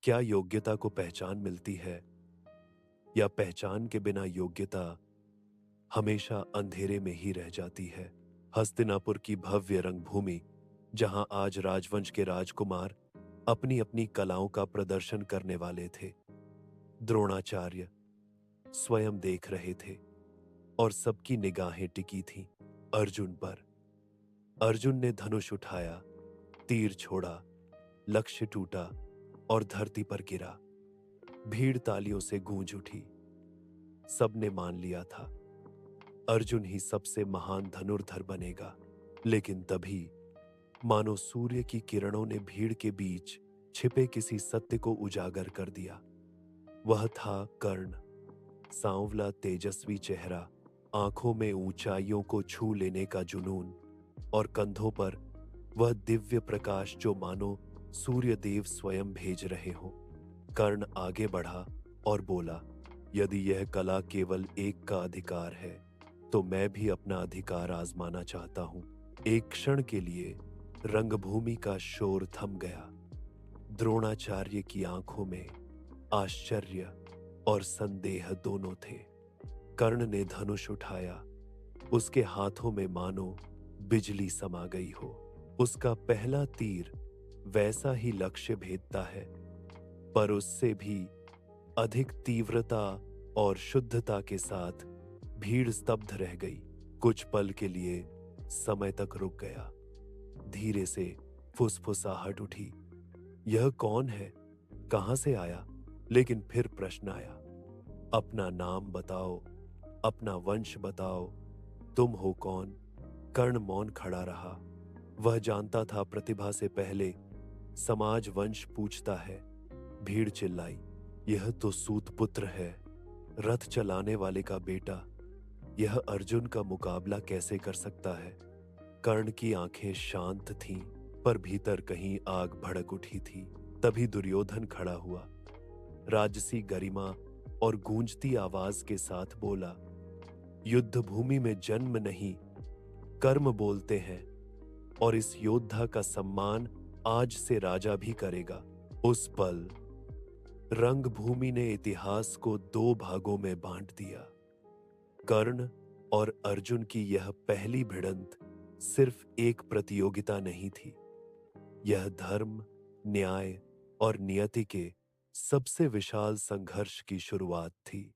क्या योग्यता को पहचान मिलती है या पहचान के बिना योग्यता हमेशा अंधेरे में ही रह जाती है? हस्तिनापुर की भव्य रंगभूमि, जहां आज राजवंश के राजकुमार अपनी अपनी कलाओं का प्रदर्शन करने वाले थे, द्रोणाचार्य स्वयं देख रहे थे और सबकी निगाहें टिकी थीं अर्जुन पर। अर्जुन ने धनुष उठाया, तीर छोड़ा, लक्ष्य टूटा और धरती पर गिरा। भीड़ तालियों से गूंज उठी। सबने मान लिया था अर्जुन ही सबसे महान धनुर्धर बनेगा। लेकिन तभी मानो सूर्य की किरणों ने भीड़ के बीच छिपे किसी सत्य को उजागर कर दिया। वह था कर्ण, सांवला तेजस्वी चेहरा, आंखों में ऊंचाइयों को छू लेने का जुनून और कंधों पर वह दिव्य प्रकाश जो मानो सूर्य देव स्वयं भेज रहे हो। कर्ण आगे बढ़ा और बोला, यदि यह कला केवल एक का अधिकार है तो मैं भी अपना अधिकार आजमाना चाहता हूं। एक क्षण के लिए रंगभूमि का शोर थम गया। द्रोणाचार्य की आंखों में आश्चर्य और संदेह दोनों थे। कर्ण ने धनुष उठाया। उसके हाथों में मानो बिजली समा गई हो। उसका पहला तीर वैसा ही लक्ष्य भेदता है, पर उससे भी अधिक तीव्रता और शुद्धता के साथ। भीड़ स्तब्ध रह गई। कुछ पल के लिए समय तक रुक गया। धीरे से फुसफुसाहट उठी, यह कौन है, कहां से आया? लेकिन फिर प्रश्न आया, अपना नाम बताओ, अपना वंश बताओ, तुम हो कौन? कर्ण मौन खड़ा रहा। वह जानता था प्रतिभा से पहले समाज वंश पूछता है। भीड़ चिल्लाई, यह तो सूतपुत्र है, रथ चलाने वाले का बेटा। यह अर्जुन का मुकाबला कैसे कर सकता है? कर्ण की आंखें शांत थीं, पर भीतर कहीं आग भड़क उठी थी। तभी दुर्योधन खड़ा हुआ, राजसी गरिमा और गूंजती आवाज के साथ बोला, युद्ध भूमि में जन्म नहीं, कर्म बोलते हैं, और इस योद्धा का सम्मान आज से राजा भी करेगा। उस पल रंगभूमि ने इतिहास को दो भागों में बांट दिया। कर्ण और अर्जुन की यह पहली भिड़ंत सिर्फ एक प्रतियोगिता नहीं थी, यह धर्म, न्याय और नियति के सबसे विशाल संघर्ष की शुरुआत थी।